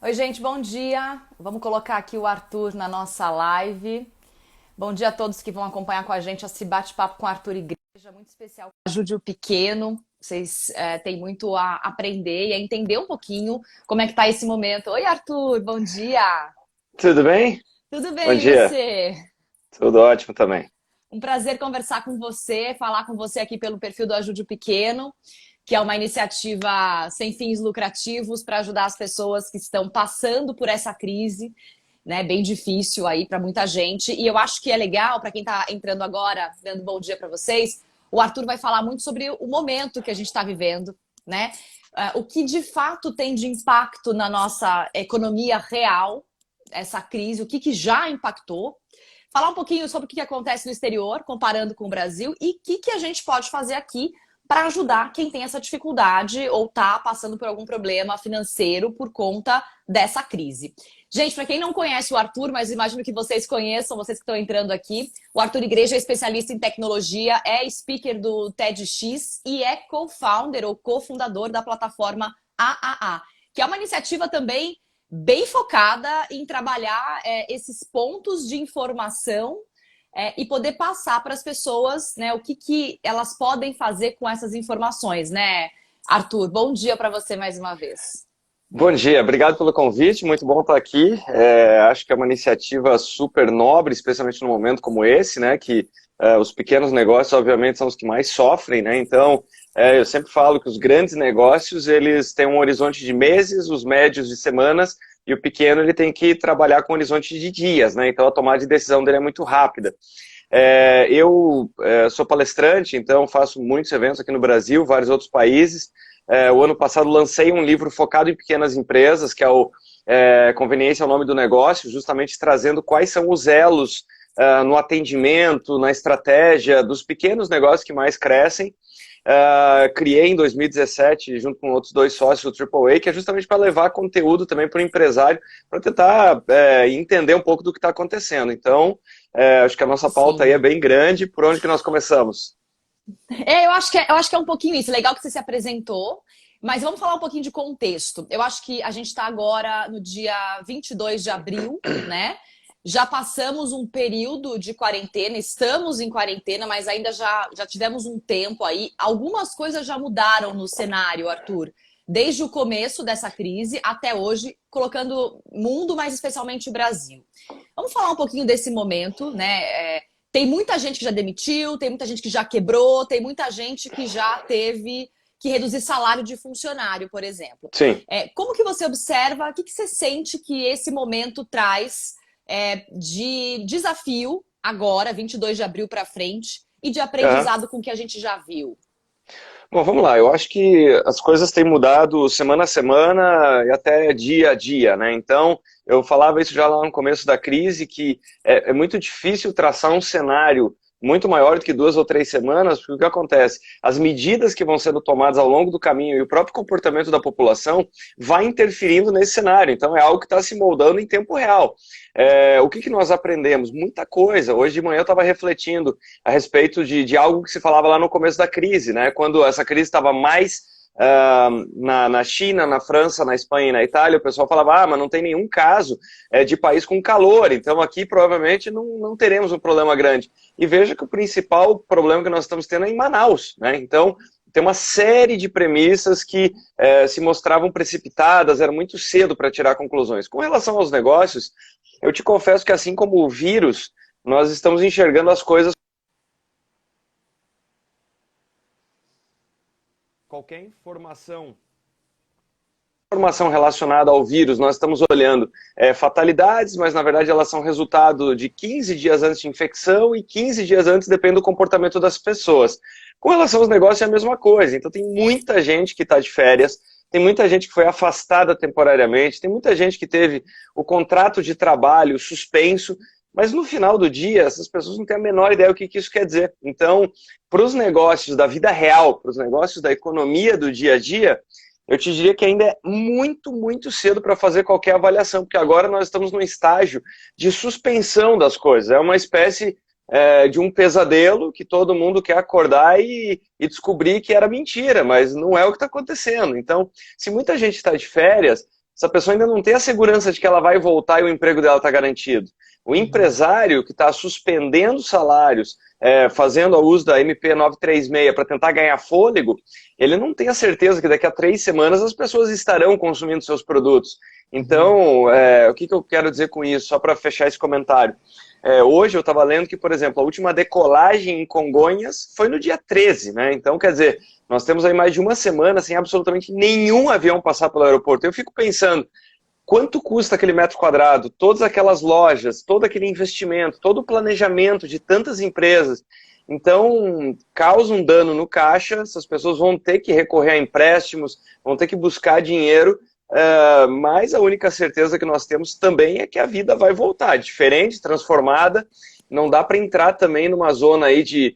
Oi, gente, bom dia. Vamos colocar aqui o Arthur na nossa live. Bom dia a todos que vão acompanhar com a gente esse bate-papo com o Arthur Igreja, muito especial. Ajude o pequeno. Vocês têm muito a aprender e a entender um pouquinho como é que tá esse momento. Oi, Arthur, bom dia. Tudo bem? Tudo Bom bem, e dia. você? Tudo ótimo também. Um prazer conversar com você, falar com você aqui pelo perfil do Ajude o Pequeno, que é uma iniciativa sem fins lucrativos para ajudar as pessoas que estão passando por essa crise, né, bem difícil aí para muita gente. E eu acho que é legal para quem está entrando agora, dando bom dia para vocês. O Arthur vai falar muito sobre o momento que a gente está vivendo, né? O que de fato tem de impacto na nossa economia real, essa crise, o que já impactou. Falar um pouquinho sobre o que acontece no exterior, comparando com o Brasil, e o que a gente pode fazer aqui para ajudar quem tem essa dificuldade ou está passando por algum problema financeiro por conta dessa crise. Gente, para quem não conhece o Arthur, mas imagino que vocês conheçam, vocês que estão entrando aqui, o Arthur Igreja é especialista em tecnologia, é speaker do TEDx e é co-founder ou cofundador da plataforma AAA, que é uma iniciativa também bem focada em trabalhar esses pontos de informação e poder passar para as pessoas, né, o que elas podem fazer com essas informações, né, Arthur? Bom dia para você mais uma vez. Bom dia, obrigado pelo convite, muito bom estar aqui. Acho que é uma iniciativa super nobre, especialmente num momento como esse, né, que os pequenos negócios, obviamente, são os que mais sofrem, né, então eu sempre falo que os grandes negócios, eles têm um horizonte de meses, os médios de semanas, e o pequeno ele tem que trabalhar com um horizonte de dias, né, então a tomada de decisão dele é muito rápida. Eu sou palestrante, então faço muitos eventos aqui no Brasil, vários outros países. O ano passado lancei um livro focado em pequenas empresas, que é o Conveniência é o nome do negócio, justamente trazendo quais são os elos no atendimento, na estratégia dos pequenos negócios que mais crescem. Criei em 2017, junto com outros dois sócios, o Triple A, que é justamente para levar conteúdo também para o empresário, para tentar entender um pouco do que está acontecendo. Então, acho que a nossa pauta aí é Sim. bem grande. Por onde que nós começamos? Eu acho que é um pouquinho isso. Legal que você se apresentou, mas vamos falar um pouquinho de contexto. Eu acho que a gente está agora no dia 22 de abril, né? Já passamos um período de quarentena, estamos em quarentena, mas ainda já tivemos um tempo aí. Algumas coisas já mudaram no cenário, Arthur, desde o começo dessa crise até hoje, colocando o mundo, mas especialmente o Brasil. Vamos falar um pouquinho desse momento, né? Tem muita gente que já demitiu, tem muita gente que já quebrou, tem muita gente que já teve que reduzir salário de funcionário, por exemplo. Sim. Como que você observa, o que você sente que esse momento traz de desafio agora, 22 de abril para frente, e de Aham. aprendizado com o que a gente já viu? Bom, vamos lá. Eu acho que as coisas têm mudado semana a semana e até dia a dia, né? Então, eu falava isso já lá no começo da crise, que é muito difícil traçar um cenário muito maior do que 2 ou 3 semanas, porque o que acontece? As medidas que vão sendo tomadas ao longo do caminho e o próprio comportamento da população vai interferindo nesse cenário. Então, é algo que está se moldando em tempo real. O que nós aprendemos? Muita coisa. Hoje de manhã eu estava refletindo a respeito de algo que se falava lá no começo da crise, né? Quando essa crise estava mais na China, na França, na Espanha e na Itália, o pessoal falava, mas não tem nenhum caso de país com calor, então aqui provavelmente não teremos um problema grande. E veja que o principal problema que nós estamos tendo é em Manaus, né? Então, tem uma série de premissas que se mostravam precipitadas, era muito cedo para tirar conclusões. Com relação aos negócios, eu te confesso que assim como o vírus, nós estamos enxergando as coisas. Qualquer informação relacionada ao vírus, nós estamos olhando fatalidades, mas na verdade elas são resultado de 15 dias antes de infecção e 15 dias antes depende do comportamento das pessoas. Com relação aos negócios é a mesma coisa, então tem muita gente que está de férias, tem muita gente que foi afastada temporariamente, tem muita gente que teve o contrato de trabalho suspenso, mas no final do dia essas pessoas não têm a menor ideia do que isso quer dizer. Então, para os negócios da vida real, para os negócios da economia do dia a dia, eu te diria que ainda é muito, muito cedo para fazer qualquer avaliação, porque agora nós estamos num estágio de suspensão das coisas. É uma espécie de um pesadelo que todo mundo quer acordar e descobrir que era mentira, mas não é o que está acontecendo. Então, se muita gente está de férias, essa pessoa ainda não tem a segurança de que ela vai voltar e o emprego dela está garantido. O empresário que está suspendendo salários, fazendo o uso da MP 936 para tentar ganhar fôlego, ele não tem a certeza que daqui a 3 semanas as pessoas estarão consumindo seus produtos. Então, o que eu quero dizer com isso, só para fechar esse comentário? Hoje eu estava lendo que, por exemplo, a última decolagem em Congonhas foi no dia 13, né? Então, quer dizer, nós temos aí mais de uma semana sem absolutamente nenhum avião passar pelo aeroporto. Eu fico pensando, quanto custa aquele metro quadrado, todas aquelas lojas, todo aquele investimento, todo o planejamento de tantas empresas. Então, causa um dano no caixa, essas pessoas vão ter que recorrer a empréstimos, vão ter que buscar dinheiro, mas a única certeza que nós temos também é que a vida vai voltar, diferente, transformada. Não dá para entrar também numa zona aí de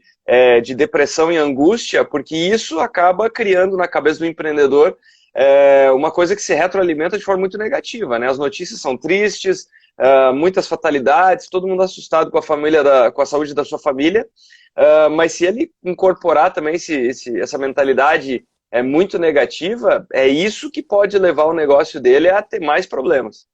depressão e angústia, porque isso acaba criando na cabeça do empreendedor uma coisa que se retroalimenta de forma muito negativa, né? As notícias são tristes, muitas fatalidades, todo mundo assustado com a família, com a saúde da sua família, mas se ele incorporar também essa mentalidade muito negativa, é isso que pode levar o negócio dele a ter mais problemas.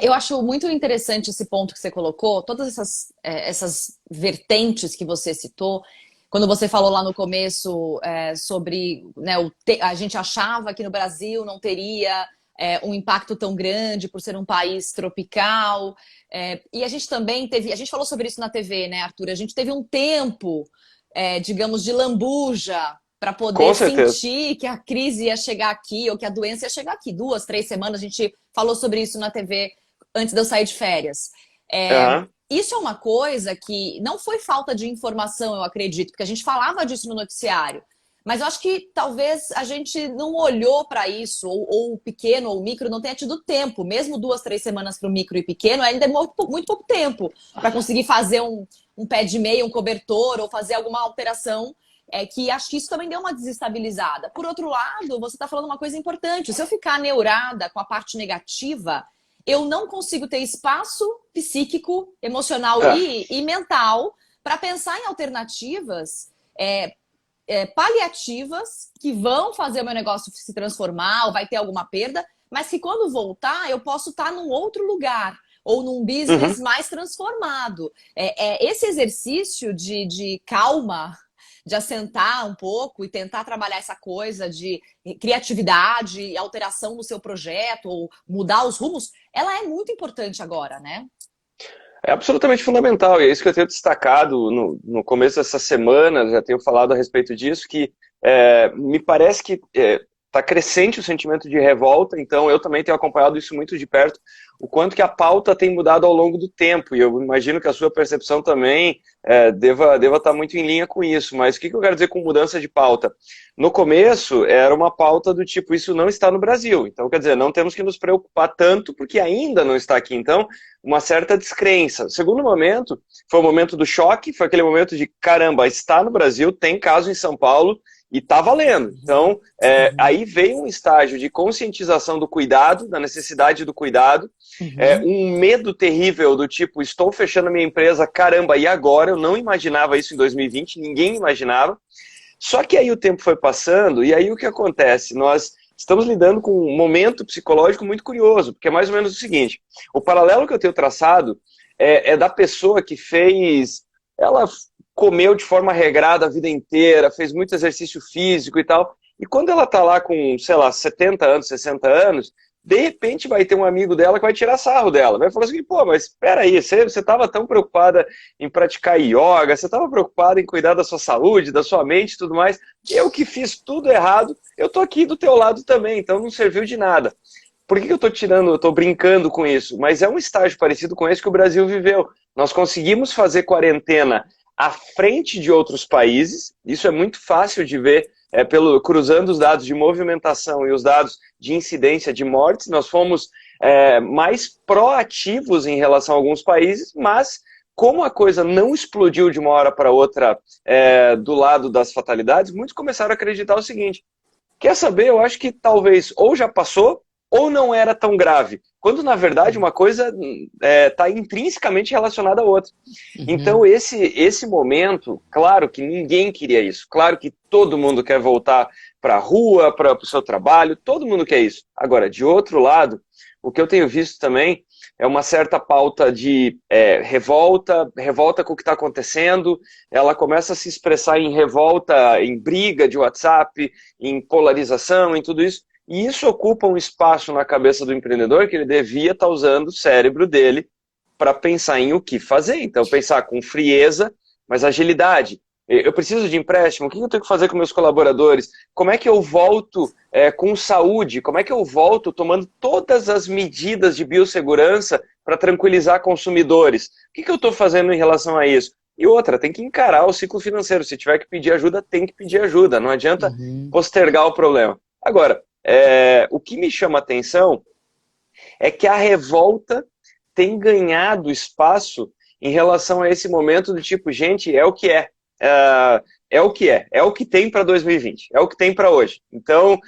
Eu acho muito interessante esse ponto que você colocou, todas essas vertentes que você citou. Quando você falou lá no começo sobre, né, a gente achava que no Brasil não teria um impacto tão grande por ser um país tropical. E a gente também teve, a gente falou sobre isso na TV, né, Arthur? A gente teve um tempo, digamos, de lambuja para poder sentir que a crise ia chegar aqui ou que a doença ia chegar aqui. 2, 3 semanas, a gente falou sobre isso na TV antes de eu sair de férias. Isso é uma coisa que não foi falta de informação, eu acredito, porque a gente falava disso no noticiário. Mas eu acho que talvez a gente não olhou para isso, ou o pequeno ou o micro não tenha tido tempo. Mesmo 2, 3 semanas para o micro e pequeno, ainda é muito pouco tempo para conseguir fazer um pé de meia, um cobertor, ou fazer alguma alteração. Que acho que isso também deu uma desestabilizada. Por outro lado, você está falando uma coisa importante. Se eu ficar neurada com a parte negativa, eu não consigo ter espaço psíquico, emocional e mental para pensar em alternativas paliativas que vão fazer o meu negócio se transformar ou vai ter alguma perda, mas que quando voltar eu posso estar num outro lugar ou num business mais transformado. Esse exercício de calma, de assentar um pouco e tentar trabalhar essa coisa de criatividade, alteração no seu projeto ou mudar os rumos, ela é muito importante agora, né? É absolutamente fundamental, e é isso que eu tenho destacado no começo dessa semana, já tenho falado a respeito disso, que me parece que está crescente o sentimento de revolta, então eu também tenho acompanhado isso muito de perto, o quanto que a pauta tem mudado ao longo do tempo, e eu imagino que a sua percepção também deva estar muito em linha com isso, mas o que eu quero dizer com mudança de pauta? No começo era uma pauta do tipo, isso não está no Brasil, então quer dizer, não temos que nos preocupar tanto porque ainda não está aqui, então uma certa descrença. O segundo momento foi o momento do choque, foi aquele momento de caramba, está no Brasil, tem caso em São Paulo, e está valendo. Então, aí veio um estágio de conscientização do cuidado, da necessidade do cuidado, um medo terrível do tipo, estou fechando a minha empresa, caramba, e agora? Eu não imaginava isso em 2020, ninguém imaginava. Só que aí o tempo foi passando, e aí o que acontece? Nós estamos lidando com um momento psicológico muito curioso, porque é mais ou menos o seguinte, o paralelo que eu tenho traçado é da pessoa que fez... Ela comeu de forma regrada a vida inteira, fez muito exercício físico e tal, e quando ela tá lá com, sei lá, 70 anos, 60 anos, de repente vai ter um amigo dela que vai tirar sarro dela, vai falar assim, pô, mas peraí, você estava tão preocupada em praticar yoga, você estava preocupada em cuidar da sua saúde, da sua mente e tudo mais, eu que fiz tudo errado, eu tô aqui do teu lado também, então não serviu de nada. Por que eu tô brincando com isso? Mas é um estágio parecido com esse que o Brasil viveu. Nós conseguimos fazer quarentena à frente de outros países, isso é muito fácil de ver cruzando os dados de movimentação e os dados de incidência de mortes, nós fomos mais proativos em relação a alguns países, mas como a coisa não explodiu de uma hora para outra do lado das fatalidades, muitos começaram a acreditar o seguinte, quer saber, eu acho que talvez ou já passou, ou não era tão grave. quando na verdade uma coisa está intrinsecamente relacionada à outra. Então esse momento, claro que ninguém queria isso, claro que todo mundo quer voltar para a rua, para o seu trabalho, todo mundo quer isso. Agora, de outro lado, o que eu tenho visto também é uma certa pauta de revolta com o que está acontecendo, ela começa a se expressar em revolta, em briga de WhatsApp, em polarização, em tudo isso, e isso ocupa um espaço na cabeça do empreendedor que ele devia estar usando o cérebro dele para pensar em o que fazer. Então, pensar com frieza, mas agilidade. Eu preciso de empréstimo, o que eu tenho que fazer com meus colaboradores? Como é que eu volto com saúde? Como é que eu volto tomando todas as medidas de biossegurança para tranquilizar consumidores? O que eu estou fazendo em relação a isso? E outra, tem que encarar o ciclo financeiro. Se tiver que pedir ajuda, tem que pedir ajuda. Não adianta postergar o problema. Agora, o que me chama a atenção é que a revolta tem ganhado espaço em relação a esse momento do tipo, gente, é o que é. É o que tem para 2020, é o que tem para hoje. Então,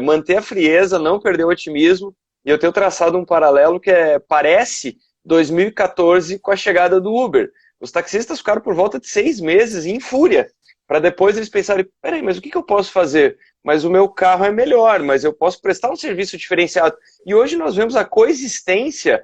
manter a frieza, não perder o otimismo, e eu tenho traçado um paralelo que parece 2014 com a chegada do Uber. Os taxistas ficaram por volta de 6 meses em fúria, para depois eles pensarem, peraí, mas o que eu posso fazer? Mas o meu carro é melhor, mas eu posso prestar um serviço diferenciado. E hoje nós vemos a coexistência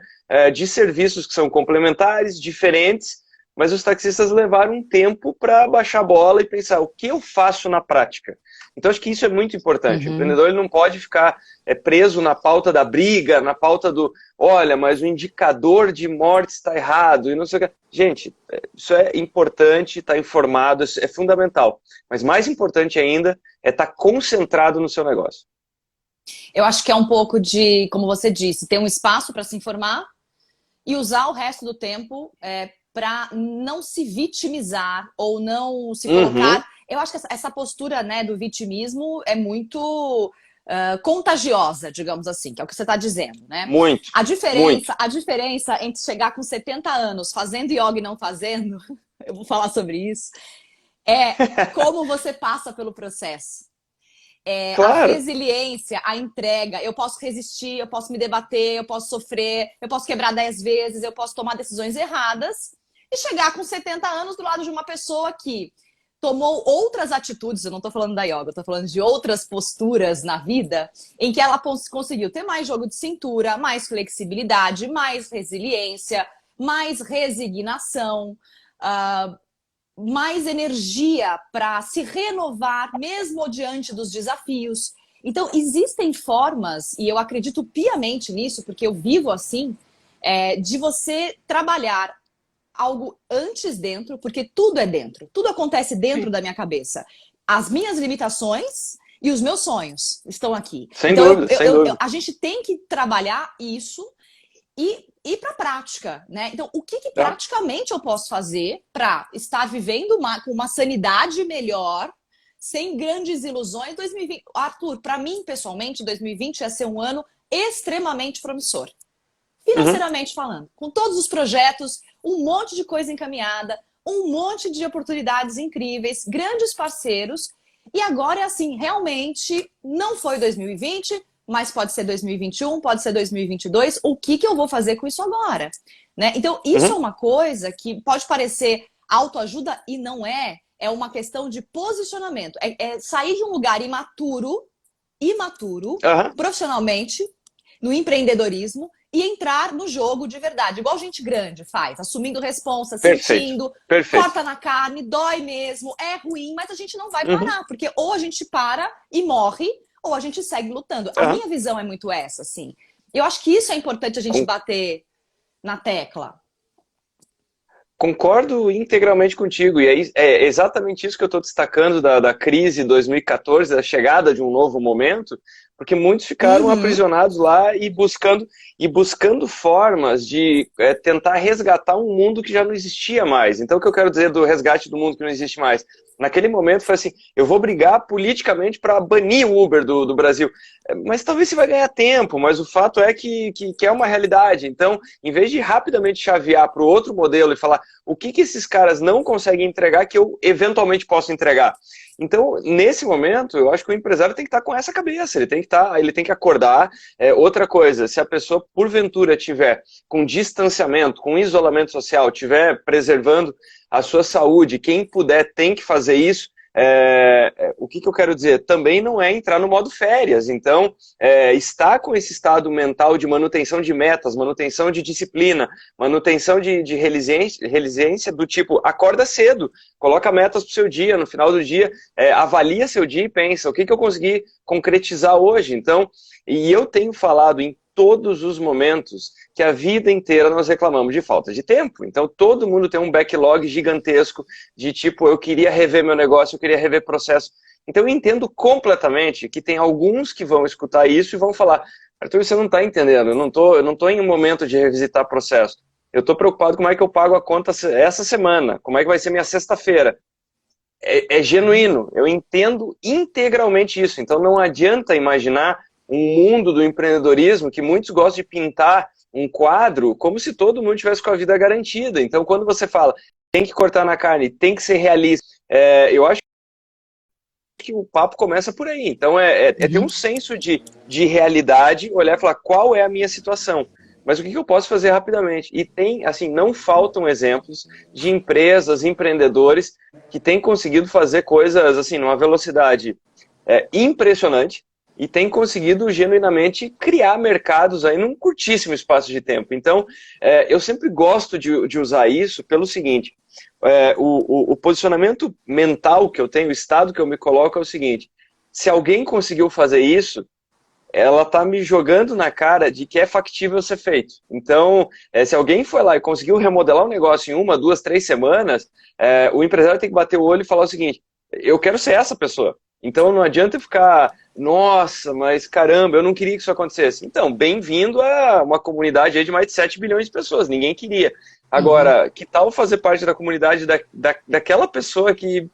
de serviços que são complementares, diferentes, mas os taxistas levaram um tempo para baixar a bola e pensar o que eu faço na prática. Então acho que isso é muito importante. O empreendedor ele não pode ficar preso na pauta da briga, na pauta do, olha, mas o indicador de morte está errado e não sei o que. Gente, isso é importante, estar informado, é fundamental. Mas mais importante ainda é estar concentrado no seu negócio. Eu acho que é um pouco de, como você disse, ter um espaço para se informar e usar o resto do tempo para não se vitimizar ou não se colocar... Eu acho que essa postura, né, do vitimismo é muito contagiosa, digamos assim, que é o que você está dizendo, né? Muito. A diferença entre chegar com 70 anos fazendo yoga e não fazendo, eu vou falar sobre isso, é como você passa pelo processo. Claro. A resiliência, a entrega, eu posso resistir, eu posso me debater, eu posso sofrer, eu posso quebrar 10 vezes, eu posso tomar decisões erradas e chegar com 70 anos do lado de uma pessoa que tomou outras atitudes, eu não estou falando da yoga, eu estou falando de outras posturas na vida, em que ela conseguiu ter mais jogo de cintura, mais flexibilidade, mais resiliência, mais resignação, mais energia para se renovar mesmo diante dos desafios. Então, existem formas, e eu acredito piamente nisso, porque eu vivo assim, de você trabalhar algo antes dentro, porque tudo é dentro. Tudo acontece dentro da minha cabeça. As minhas limitações e os meus sonhos estão aqui. Sem dúvida, sem dúvida. A gente tem que trabalhar isso e ir para a prática, né? Então, o que praticamente eu posso fazer para estar vivendo com uma sanidade melhor, sem grandes ilusões? 2020, Arthur, para mim, pessoalmente, 2020 ia ser um ano extremamente promissor. Financeiramente falando, com todos os projetos, um monte de coisa encaminhada, um monte de oportunidades incríveis, grandes parceiros, e agora é assim, realmente não foi 2020, mas pode ser 2021, pode ser 2022, o que eu vou fazer com isso agora? Né? Então, isso é uma coisa que pode parecer autoajuda e não é uma questão de posicionamento, é sair de um lugar imaturo, profissionalmente, no empreendedorismo, e entrar no jogo de verdade, igual gente grande faz, assumindo responsa, sentindo, corta na carne, dói mesmo, é ruim, mas a gente não vai parar, porque ou a gente para e morre, ou a gente segue lutando. A minha visão é muito essa, assim. Eu acho que isso é importante a gente bater na tecla. Concordo integralmente contigo, e é exatamente isso que eu estou destacando da crise 2014, da chegada de um novo momento, porque muitos ficaram aprisionados lá e buscando formas de tentar resgatar um mundo que já não existia mais. Então, o que eu quero dizer do resgate do mundo que não existe mais? Naquele momento foi assim, eu vou brigar politicamente para banir o Uber do Brasil. Mas talvez você vai ganhar tempo, mas o fato é que é uma realidade. Então, em vez de rapidamente chavear para o outro modelo e falar o que esses caras não conseguem entregar que eu eventualmente posso entregar. Então, nesse momento, eu acho que o empresário tem que estar com essa cabeça, ele tem que acordar. Outra coisa, se a pessoa, porventura, tiver com distanciamento, com isolamento social, tiver preservando a sua saúde, quem puder tem que fazer isso. O que eu quero dizer? Também não é entrar no modo férias. Então, estar com esse estado mental de manutenção de metas, manutenção de disciplina, manutenção de resiliência do tipo, acorda cedo, coloca metas para o seu dia, no final do dia, avalia seu dia e pensa, o que eu consegui concretizar hoje? Então, e eu tenho falado em todos os momentos que a vida inteira nós reclamamos de falta de tempo. Então, todo mundo tem um backlog gigantesco de tipo, eu queria rever meu negócio, eu queria rever processo. Então, eu entendo completamente que tem alguns que vão escutar isso e vão falar, Arthur, você não está entendendo, eu não tô em um momento de revisitar processo. Eu estou preocupado com como é que eu pago a conta essa semana, como é que vai ser minha sexta-feira. É genuíno, eu entendo integralmente isso. Então, não adianta imaginar um mundo do empreendedorismo que muitos gostam de pintar um quadro como se todo mundo tivesse com a vida garantida. Então, quando você fala, tem que cortar na carne, tem que ser realista, eu acho que o papo começa por aí. Então, ter um senso de realidade, olhar e falar, qual é a minha situação? Mas o que eu posso fazer rapidamente? E tem, assim, não faltam exemplos de empresas, empreendedores que têm conseguido fazer coisas, assim, numa velocidade impressionante, e tem conseguido genuinamente criar mercados aí num curtíssimo espaço de tempo. Então, eu sempre gosto de usar isso pelo seguinte, o posicionamento mental que eu tenho, o estado que eu me coloco é o seguinte, se alguém conseguiu fazer isso, ela está me jogando na cara de que é factível ser feito. Então, se alguém foi lá e conseguiu remodelar um negócio em 1, 2, 3 semanas, o empresário tem que bater o olho e falar o seguinte, eu quero ser essa pessoa. Então não adianta ficar, nossa, mas caramba, eu não queria que isso acontecesse. Então, bem-vindo a uma comunidade aí de mais de 7 bilhões de pessoas, ninguém queria. Agora, que tal fazer parte da comunidade daquela pessoa que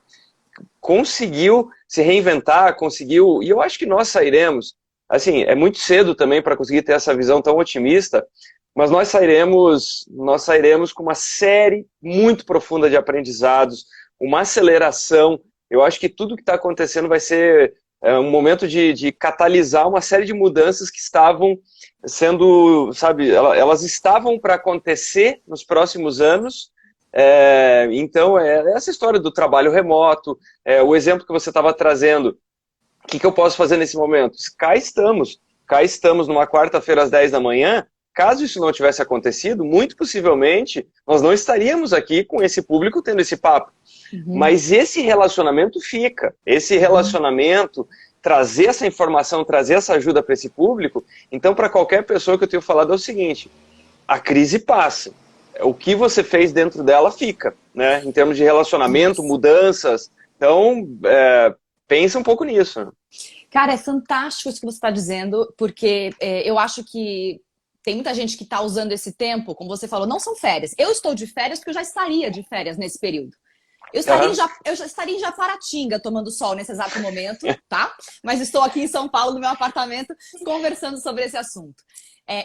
conseguiu se reinventar, conseguiu... E eu acho que nós sairemos, assim, é muito cedo também para conseguir ter essa visão tão otimista, mas nós sairemos com uma série muito profunda de aprendizados, uma aceleração. Eu acho que tudo que está acontecendo vai ser um momento de catalisar uma série de mudanças que estavam sendo, sabe, elas estavam para acontecer nos próximos anos. Então, essa história do trabalho remoto, o exemplo que você estava trazendo, o que eu posso fazer nesse momento? Cá estamos numa quarta-feira às 10 da manhã, caso isso não tivesse acontecido, muito possivelmente nós não estaríamos aqui com esse público tendo esse papo. Mas esse relacionamento fica, esse relacionamento, trazer essa informação, trazer essa ajuda para esse público. Então, para qualquer pessoa que eu tenho falado é o seguinte, a crise passa, o que você fez dentro dela fica, né? Em termos de relacionamento, mudanças. Então, pensa um pouco nisso. Cara, é fantástico isso que você está dizendo, porque eu acho que tem muita gente que está usando esse tempo, como você falou, não são férias. Eu estou de férias porque eu já estaria de férias nesse período. Eu já estaria em Japaratinga tomando sol nesse exato momento, tá? Mas estou aqui em São Paulo, no meu apartamento, conversando sobre esse assunto.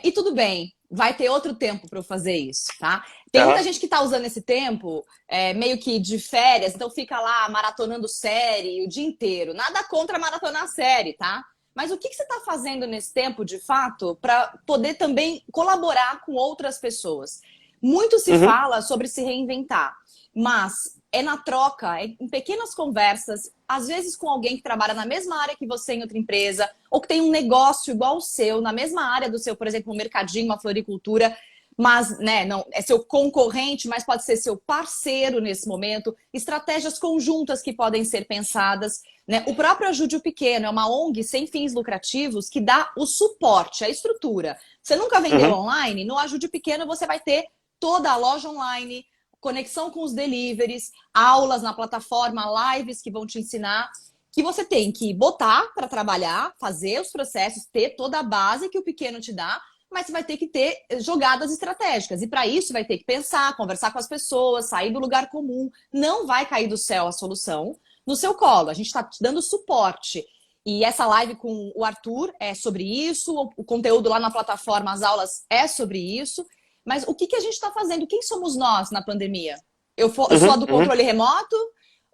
E tudo bem, vai ter outro tempo para eu fazer isso, tá? Tem muita gente que está usando esse tempo meio que de férias, então fica lá maratonando série o dia inteiro. Nada contra maratonar série, tá? Mas o que você está fazendo nesse tempo, de fato, para poder também colaborar com outras pessoas? Muito se fala sobre se reinventar, mas é na troca, em pequenas conversas, às vezes com alguém que trabalha na mesma área que você em outra empresa, ou que tem um negócio igual o seu, na mesma área do seu, por exemplo, um mercadinho, uma floricultura, mas não é seu concorrente, mas pode ser seu parceiro nesse momento, estratégias conjuntas que podem ser pensadas. Né? O próprio Ajude o Pequeno é uma ONG sem fins lucrativos que dá o suporte, a estrutura. Você nunca vendeu online? No Ajude o Pequeno você vai ter toda a loja online, conexão com os deliveries, aulas na plataforma, lives que vão te ensinar, que você tem que botar para trabalhar, fazer os processos, ter toda a base que o pequeno te dá, mas você vai ter que ter jogadas estratégicas. E para isso vai ter que pensar, conversar com as pessoas, sair do lugar comum. Não vai cair do céu a solução no seu colo. A gente está te dando suporte. E essa live com o Arthur é sobre isso, o conteúdo lá na plataforma, as aulas é sobre isso. Mas o que a gente está fazendo? Quem somos nós na pandemia? Eu sou a do controle remoto?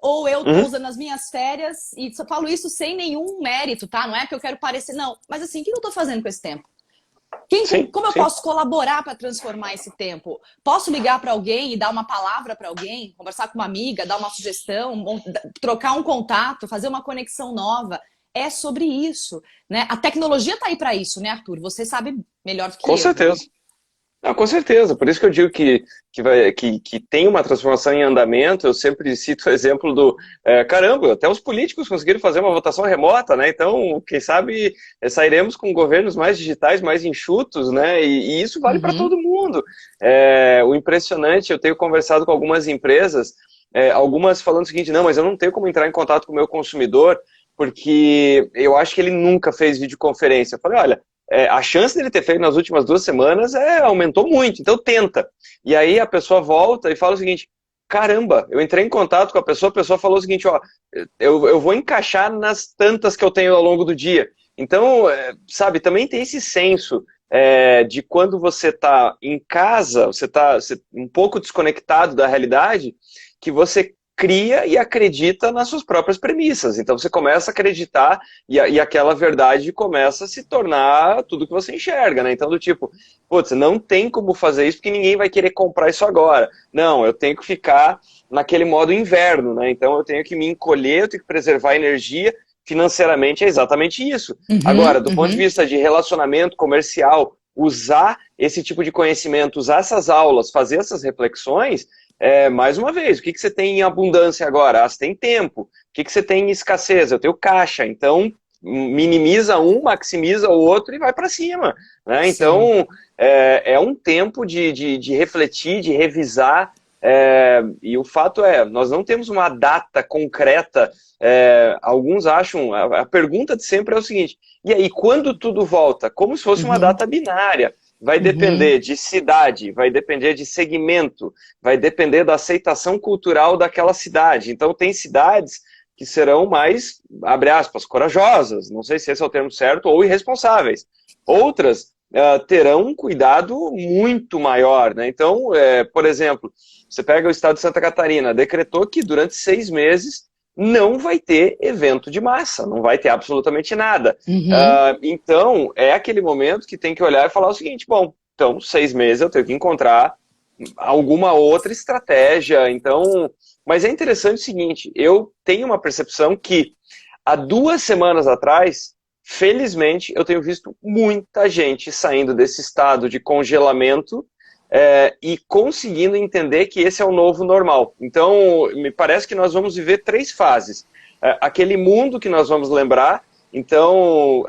ou eu tô usando as minhas férias, e só falo isso sem nenhum mérito, tá? Não é que eu quero parecer, não. Mas assim, o que eu tô fazendo com esse tempo? Como eu posso colaborar para transformar esse tempo? Posso ligar para alguém e dar uma palavra para alguém, conversar com uma amiga, dar uma sugestão, trocar um contato, fazer uma conexão nova? É sobre isso, né? A tecnologia está aí para isso, né, Arthur? Você sabe melhor do que Com eu. certeza. Não, com certeza, por isso que eu digo que tem uma transformação em andamento. Eu sempre cito o exemplo do caramba, até os políticos conseguiram fazer uma votação remota, né? Então, quem sabe sairemos com governos mais digitais, mais enxutos, né? E isso vale para todo mundo. O impressionante, eu tenho conversado com algumas empresas, algumas falando o seguinte: não, mas eu não tenho como entrar em contato com o meu consumidor, porque eu acho que ele nunca fez videoconferência. Eu falei, olha, a chance dele ter feito nas últimas 2 semanas aumentou muito, então tenta. E aí a pessoa volta e fala o seguinte: caramba, eu entrei em contato com a pessoa falou o seguinte, ó, eu vou encaixar nas tantas que eu tenho ao longo do dia. Então, sabe, também tem esse senso de quando você está em casa, você está um pouco desconectado da realidade, que você cria e acredita nas suas próprias premissas. Então você começa a acreditar e aquela verdade começa a se tornar tudo que você enxerga, né? Então do tipo, putz, não tem como fazer isso porque ninguém vai querer comprar isso agora. Não, eu tenho que ficar naquele modo inverno, né? Então eu tenho que me encolher, eu tenho que preservar energia. Financeiramente é exatamente isso. Agora, do ponto de vista de relacionamento comercial, usar esse tipo de conhecimento, usar essas aulas, fazer essas reflexões, mais uma vez, o que você tem em abundância agora? Você tem tempo. O que você tem em escassez? Eu tenho caixa. Então, minimiza um, maximiza o outro e vai para cima, né? Então, é um tempo de refletir, de revisar, e o fato nós não temos uma data concreta. Alguns acham, a pergunta de sempre é o seguinte: e aí, quando tudo volta? Como se fosse uma data binária. Vai depender de cidade, vai depender de segmento, vai depender da aceitação cultural daquela cidade. Então, tem cidades que serão mais, abre aspas, corajosas, não sei se esse é o termo certo, ou irresponsáveis. Outras terão um cuidado muito maior, né? Então, por exemplo, você pega o estado de Santa Catarina, decretou que durante 6 meses não vai ter evento de massa, não vai ter absolutamente nada. Então, é aquele momento que tem que olhar e falar o seguinte: bom, então 6 meses eu tenho que encontrar alguma outra estratégia. Então, mas é interessante o seguinte: eu tenho uma percepção que há 2 semanas atrás, felizmente, eu tenho visto muita gente saindo desse estado de congelamento e conseguindo entender que esse é o novo normal. Então, me parece que nós vamos viver 3 fases. Aquele mundo que nós vamos lembrar. Então,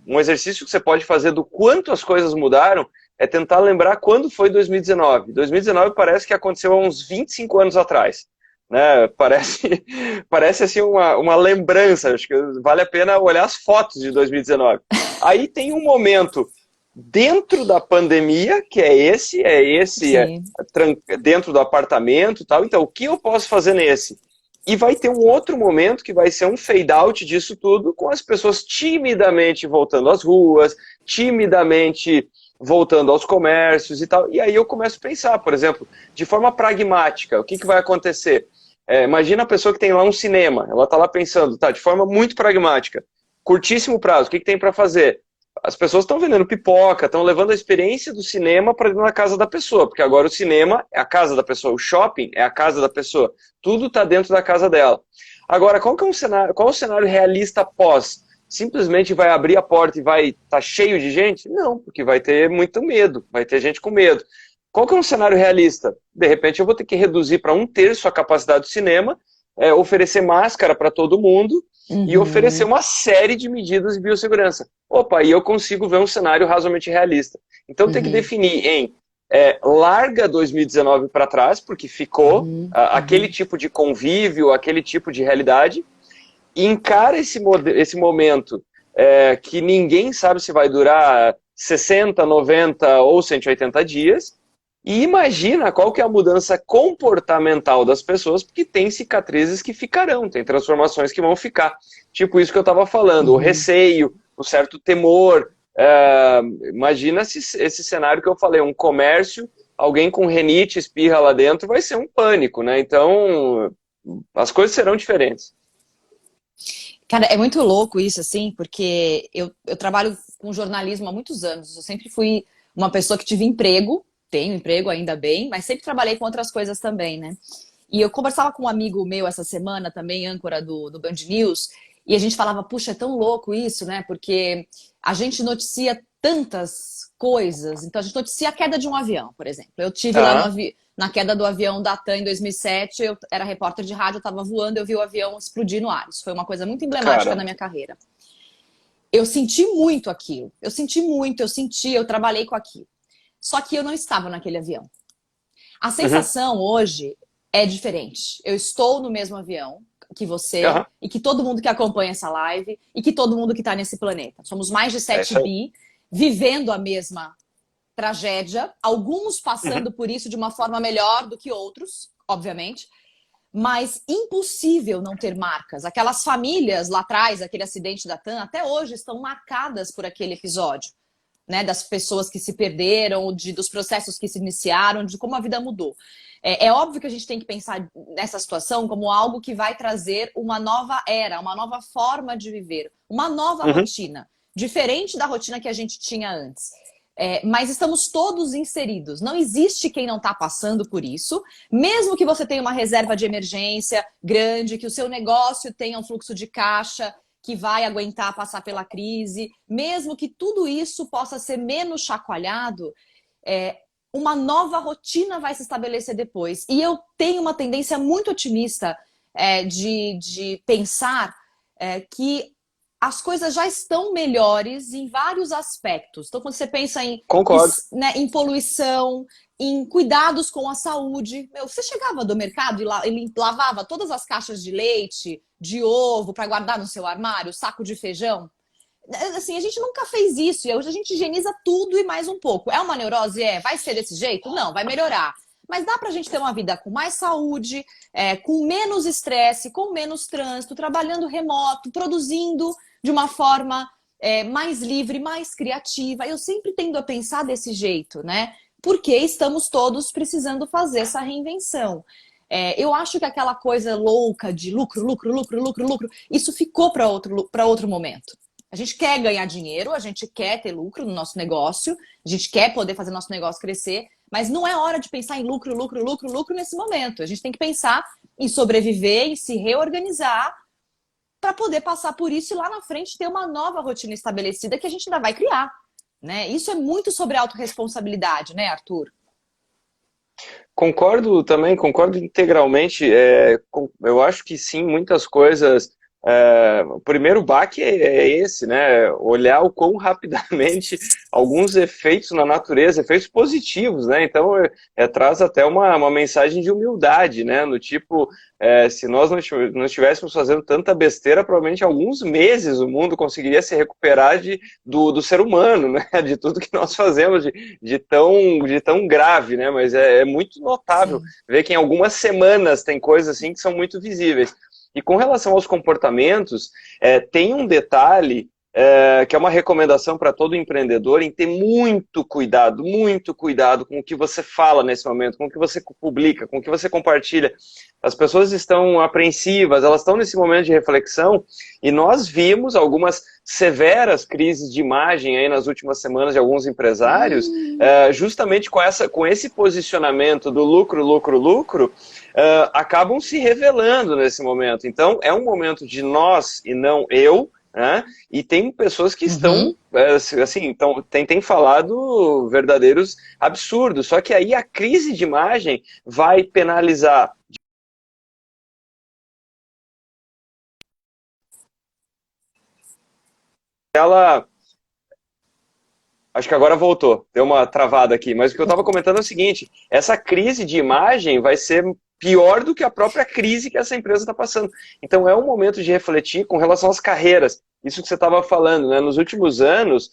um exercício que você pode fazer do quanto as coisas mudaram é tentar lembrar quando foi 2019. 2019 parece que aconteceu há uns 25 anos atrás. Né? Parece assim uma lembrança. Acho que vale a pena olhar as fotos de 2019. Aí tem um momento dentro da pandemia, que é esse dentro do apartamento e tal. Então, o que eu posso fazer nesse? E vai ter um outro momento que vai ser um fade out disso tudo, com as pessoas timidamente voltando às ruas, timidamente voltando aos comércios e tal. E aí eu começo a pensar, por exemplo, de forma pragmática, o que vai acontecer? Imagina a pessoa que tem lá um cinema, ela está lá pensando, de forma muito pragmática, curtíssimo prazo, o que tem para fazer? As pessoas estão vendendo pipoca, estão levando a experiência do cinema para dentro da casa da pessoa, porque agora o cinema é a casa da pessoa, o shopping é a casa da pessoa, tudo está dentro da casa dela. Agora, qual é o cenário realista após? Simplesmente vai abrir a porta e vai estar cheio de gente? Não, porque vai ter muito medo, vai ter gente com medo. Qual que é um cenário realista? De repente eu vou ter que reduzir para 1/3 a capacidade do cinema, oferecer máscara para todo mundo, e oferecer uma série de medidas de biossegurança. Opa, aí eu consigo ver um cenário razoavelmente realista. Então tem que definir em larga 2019 para trás, porque ficou aquele tipo de convívio, aquele tipo de realidade, e encara esse momento que ninguém sabe se vai durar 60, 90 ou 180 dias, e imagina qual que é a mudança comportamental das pessoas, porque tem cicatrizes que ficarão, tem transformações que vão ficar. Tipo isso que eu estava falando, o receio, o certo temor. Imagina esse cenário que eu falei, um comércio, alguém com renite espirra lá dentro, vai ser um pânico, né? Então, as coisas serão diferentes. Cara, é muito louco isso, assim, porque eu trabalho com jornalismo há muitos anos. Eu sempre fui uma pessoa que tive emprego, tenho emprego ainda bem, mas sempre trabalhei com outras coisas também, né? E eu conversava com um amigo meu essa semana, também âncora do Band News, e a gente falava, puxa, é tão louco isso, né? Porque a gente noticia tantas coisas. Então, a gente noticia a queda de um avião, por exemplo. Eu tive lá Aham. na queda do avião da TAM em 2007, eu era repórter de rádio, eu estava voando, eu vi o avião explodir no ar. Isso foi uma coisa muito emblemática na Caramba. minha carreira. Eu senti muito aquilo. Eu senti muito, eu trabalhei com aquilo. Só que eu não estava naquele avião. A Uhum. sensação hoje é diferente. Eu estou no mesmo avião que você Aham. e que todo mundo que acompanha essa live e que todo mundo que está nesse planeta. Somos mais de É 7 isso aí. bi vivendo a mesma tragédia, alguns Uhum. passando por isso de uma forma melhor do que outros, obviamente, mas impossível não ter marcas. Aquelas famílias lá atrás, aquele acidente da TAM, até hoje estão marcadas por aquele episódio, né? Das pessoas que se perderam, dos processos que se iniciaram, de como a vida mudou. É óbvio que a gente tem que pensar nessa situação como algo que vai trazer uma nova era, uma nova forma de viver, uma nova Uhum. rotina, diferente da rotina que a gente tinha antes. Mas estamos todos inseridos. Não existe quem não está passando por isso. Mesmo que você tenha uma reserva de emergência grande, que o seu negócio tenha um fluxo de caixa que vai aguentar passar pela crise, mesmo que tudo isso possa ser menos chacoalhado, uma nova rotina vai se estabelecer depois. E eu tenho uma tendência muito otimista de pensar que as coisas já estão melhores em vários aspectos. Então, quando você pensa Concordo. né, em poluição, em cuidados com a saúde, você chegava do mercado e ele lavava todas as caixas de leite, de ovo, para guardar no seu armário, saco de feijão. Assim, a gente nunca fez isso, e hoje a gente higieniza tudo e mais um pouco. É uma neurose? Vai ser desse jeito? Não, vai melhorar. Mas dá pra gente ter uma vida com mais saúde, com menos estresse, com menos trânsito, trabalhando remoto, produzindo de uma forma mais livre, mais criativa. Eu sempre tendo a pensar desse jeito, né? Porque estamos todos precisando fazer essa reinvenção. Eu acho que aquela coisa louca de lucro, lucro, lucro, lucro, lucro, isso ficou para outro momento. A gente quer ganhar dinheiro, a gente quer ter lucro no nosso negócio, a gente quer poder fazer nosso negócio crescer, mas não é hora de pensar em lucro, lucro, lucro, lucro nesse momento. A gente tem que pensar em sobreviver, em se reorganizar para poder passar por isso e lá na frente ter uma nova rotina estabelecida que a gente ainda vai criar. Né? Isso é muito sobre autorresponsabilidade, né, Arthur? Concordo também, concordo integralmente. Eu acho que sim, muitas coisas. O primeiro baque é esse, né? Olhar o quão rapidamente alguns efeitos na natureza, efeitos positivos, né? Então, traz até uma mensagem de humildade, né? No tipo, se nós não estivéssemos fazendo tanta besteira, provavelmente em alguns meses o mundo conseguiria se recuperar do ser humano, né? De tudo que nós fazemos de tão grave, né? Mas é muito notável Sim. ver que em algumas semanas tem coisas assim que são muito visíveis. E com relação aos comportamentos, tem um detalhe que é uma recomendação para todo empreendedor em ter muito cuidado com o que você fala nesse momento, com o que você publica, com o que você compartilha. As pessoas estão apreensivas, elas estão nesse momento de reflexão e nós vimos algumas severas crises de imagem aí nas últimas semanas de alguns empresários, justamente com esse posicionamento do lucro, lucro, lucro, acabam se revelando nesse momento. Então, é um momento de nós e não eu, né? E tem pessoas que estão, Uhum. assim, então, tem falado verdadeiros absurdos. Só que aí a crise de imagem vai penalizar. Ela, acho que agora voltou, deu uma travada aqui. Mas o que eu estava comentando é o seguinte: essa crise de imagem vai ser pior do que a própria crise que essa empresa está passando. Então é um momento de refletir com relação às carreiras. Isso que você estava falando, né? Nos últimos anos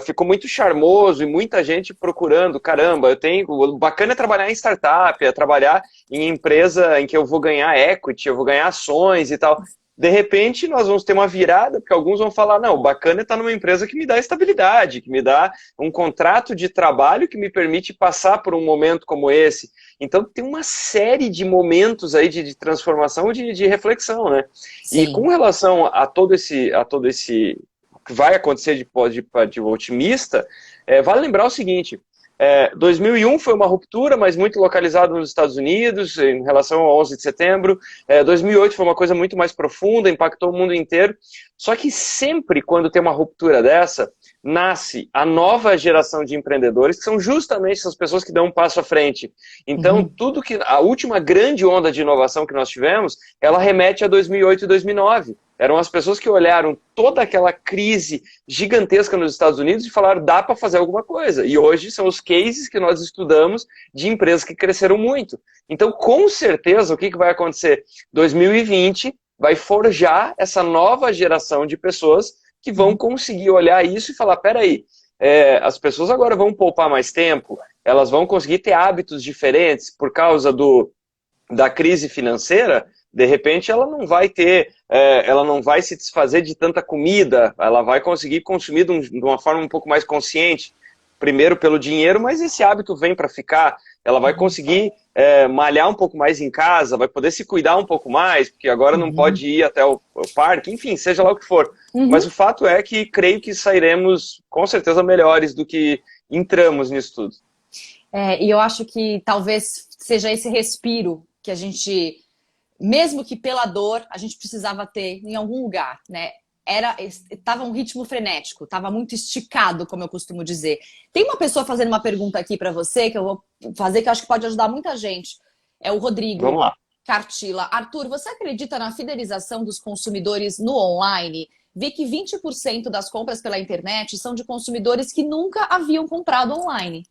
ficou muito charmoso e muita gente procurando. Caramba, o bacana é trabalhar em startup, é trabalhar em empresa em que eu vou ganhar equity, eu vou ganhar ações e tal. de repente nós vamos ter uma virada, porque alguns vão falar, não, o bacana é estar numa empresa que me dá estabilidade, que me dá um contrato de trabalho que me permite passar por um momento como esse. Então tem uma série de momentos aí de transformação, de reflexão, né? E Sim. com relação a todo esse que vai acontecer de otimista, vale lembrar o seguinte, 2001 foi uma ruptura, mas muito localizada nos Estados Unidos, em relação ao 11 de setembro. 2008 foi uma coisa muito mais profunda, impactou o mundo inteiro. Só que sempre quando tem uma ruptura dessa, nasce a nova geração de empreendedores, que são justamente essas pessoas que dão um passo à frente. Então, Uhum. a última grande onda de inovação que nós tivemos, ela remete a 2008 e 2009. Eram as pessoas que olharam toda aquela crise gigantesca nos Estados Unidos e falaram, dá para fazer alguma coisa. E hoje são os cases que nós estudamos de empresas que cresceram muito. Então, com certeza, o que vai acontecer? 2020 vai forjar essa nova geração de pessoas que vão conseguir olhar isso e falar, peraí, as pessoas agora vão poupar mais tempo, elas vão conseguir ter hábitos diferentes por causa da crise financeira. De repente ela não vai ela não vai se desfazer de tanta comida, ela vai conseguir consumir de uma forma um pouco mais consciente, primeiro pelo dinheiro, mas esse hábito vem para ficar, ela vai conseguir malhar um pouco mais em casa, vai poder se cuidar um pouco mais, porque agora não pode ir até o parque, enfim, seja lá o que for. Mas Uhum. o fato é que creio que sairemos com certeza melhores do que entramos nisso tudo. E eu acho que talvez seja esse respiro que a gente, mesmo que pela dor, a gente precisava ter em algum lugar, né? Tava um ritmo frenético, tava muito esticado, como eu costumo dizer. Tem uma pessoa fazendo uma pergunta aqui para você que eu vou fazer que eu acho que pode ajudar muita gente. É o Vamos Rodrigo lá. Cartila. Arthur, você acredita na fidelização dos consumidores no online? Vi que 20% das compras pela internet são de consumidores que nunca haviam comprado online.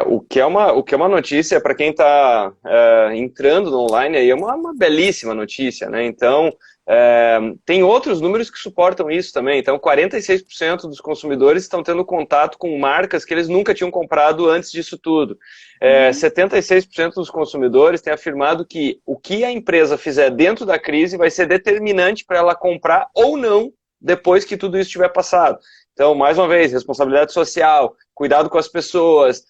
O que é uma notícia para quem está entrando no online aí é uma belíssima notícia, né? Então, tem outros números que suportam isso também. Então, 46% dos consumidores estão tendo contato com marcas que eles nunca tinham comprado antes disso tudo. 76% dos consumidores têm afirmado que o que a empresa fizer dentro da crise vai ser determinante para ela comprar ou não depois que tudo isso tiver passado. Então, mais uma vez, responsabilidade social, cuidado com as pessoas,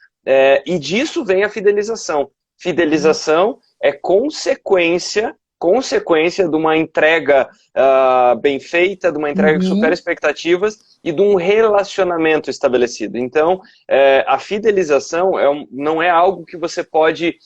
e disso vem a fidelização. Fidelização é consequência de uma entrega bem feita, de uma entrega que supera Uhum. expectativas e de um relacionamento estabelecido. Então, a fidelização não é algo que você pode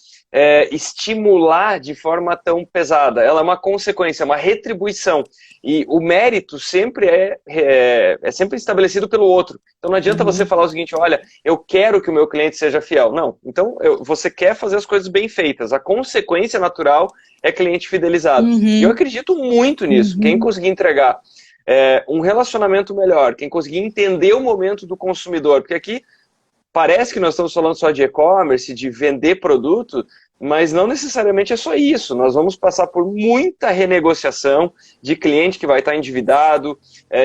estimular de forma tão pesada. Ela é uma consequência, uma retribuição. E o mérito sempre é sempre estabelecido pelo outro. Então não adianta você Uhum. falar o seguinte, olha, eu quero que o meu cliente seja fiel. Não. Então você quer fazer as coisas bem feitas. A consequência natural é cliente fidelizado. E eu Uhum. acredito muito nisso. Quem Uhum. conseguir entregar um relacionamento melhor, quem conseguir entender o momento do consumidor, porque aqui parece que nós estamos falando só de e-commerce, de vender produto, mas não necessariamente é só isso. Nós vamos passar por muita renegociação de cliente que vai estar endividado,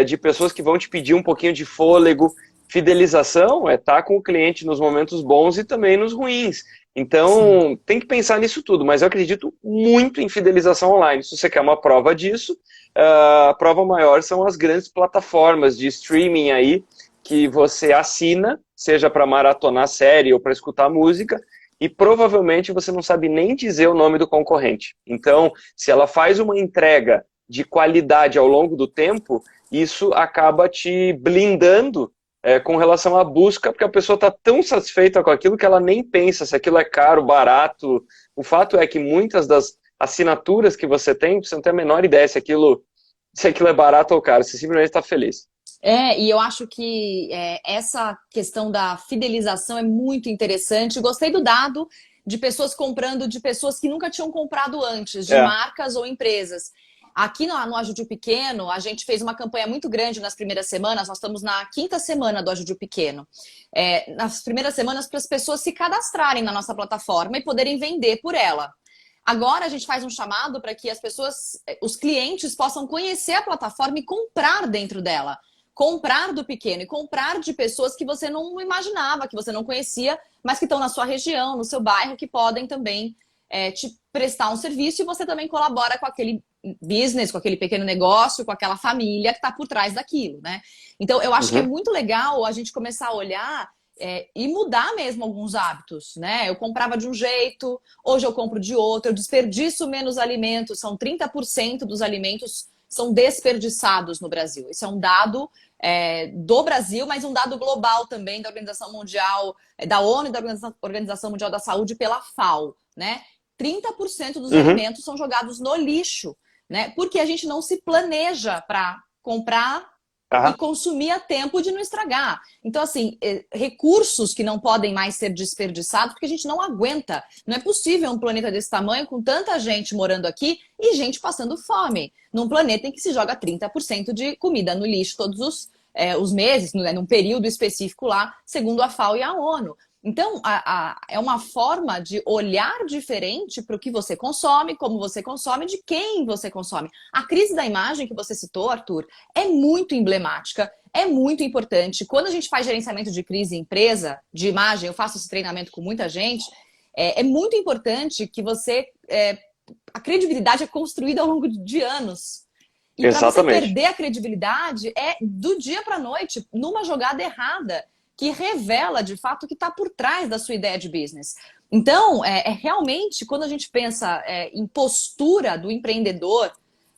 de pessoas que vão te pedir um pouquinho de fôlego. Fidelização é estar com o cliente nos momentos bons e também nos ruins. Sim. Então, tem que pensar nisso tudo, mas eu acredito muito em fidelização online. Se você quer uma prova disso, a prova maior são as grandes plataformas de streaming aí, que você assina, seja para maratonar série ou para escutar música, e provavelmente você não sabe nem dizer o nome do concorrente. Então, se ela faz uma entrega de qualidade ao longo do tempo, isso acaba te blindando com relação à busca, porque a pessoa está tão satisfeita com aquilo que ela nem pensa se aquilo é caro, barato. O fato é que muitas das assinaturas que você tem, você não tem a menor ideia se aquilo é barato ou caro, você simplesmente está feliz. E eu acho que essa questão da fidelização é muito interessante. Gostei do dado de pessoas comprando de pessoas que nunca tinham comprado antes, de É. marcas ou empresas. Aqui no Ajude o Pequeno, a gente fez uma campanha muito grande nas primeiras semanas, nós estamos na quinta semana do Ajude o Pequeno. Nas primeiras semanas, para as pessoas se cadastrarem na nossa plataforma e poderem vender por ela. Agora a gente faz um chamado para que as pessoas, os clientes, possam conhecer a plataforma e comprar dentro dela. Comprar do pequeno e comprar de pessoas que você não imaginava, que você não conhecia, mas que estão na sua região, no seu bairro, que podem também te prestar um serviço e você também colabora com aquele business, com aquele pequeno negócio, com aquela família que está por trás daquilo, né? Então, eu acho que é muito legal a gente começar a olhar e mudar mesmo alguns hábitos, né? Eu comprava de um jeito, hoje eu compro de outro, eu desperdiço menos alimentos, são 30% dos alimentos são desperdiçados no Brasil. Esse é um dado do Brasil, mas um dado global também da Organização Mundial, da ONU e da Organização Mundial da Saúde pela FAO, né? 30% dos alimentos são jogados no lixo, né? Porque a gente não se planeja para comprar e consumir a tempo de não estragar. Então, assim, recursos que não podem mais ser desperdiçados, porque a gente não aguenta. Não é possível um planeta desse tamanho, com tanta gente morando aqui e gente passando fome. Num planeta em que se joga 30% de comida no lixo todos os meses, num período específico lá, segundo a FAO e a ONU. Então, é uma forma de olhar diferente para o que você consome, como você consome, de quem você consome. A crise da imagem que você citou, Arthur, é muito emblemática, é muito importante. Quando a gente faz gerenciamento de crise em empresa, de imagem, eu faço esse treinamento com muita gente, é muito importante que você... a credibilidade é construída ao longo de anos. E para você perder a credibilidade é do dia para a noite, numa jogada errada, que revela, de fato, o que está por trás da sua ideia de business. Então, realmente, quando a gente pensa em postura do empreendedor,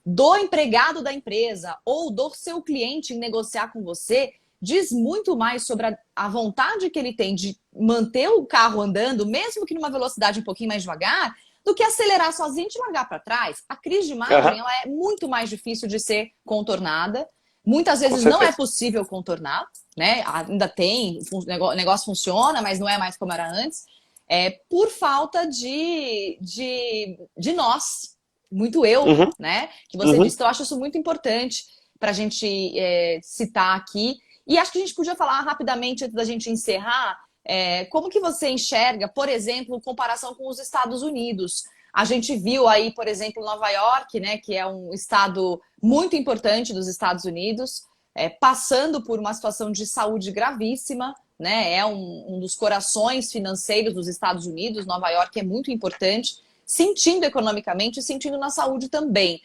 do empregado da empresa ou do seu cliente em negociar com você, diz muito mais sobre a vontade que ele tem de manter o carro andando, mesmo que numa velocidade um pouquinho mais devagar, do que acelerar sozinho e te largar para trás. A crise de imagem ela é muito mais difícil de ser contornada. Muitas vezes não é possível contornar, né? Ainda tem, o negócio funciona, mas não é mais como era antes, por falta de nós, muito eu, né? Que você disse, então eu acho isso muito importante para a gente citar aqui. E acho que a gente podia falar rapidamente, antes da gente encerrar, como que você enxerga, por exemplo, comparação com os Estados Unidos. A gente viu aí, por exemplo, Nova York, né, que é um estado muito importante dos Estados Unidos, passando por uma situação de saúde gravíssima, né, é um dos corações financeiros dos Estados Unidos. Nova York é muito importante, sentindo economicamente e sentindo na saúde também.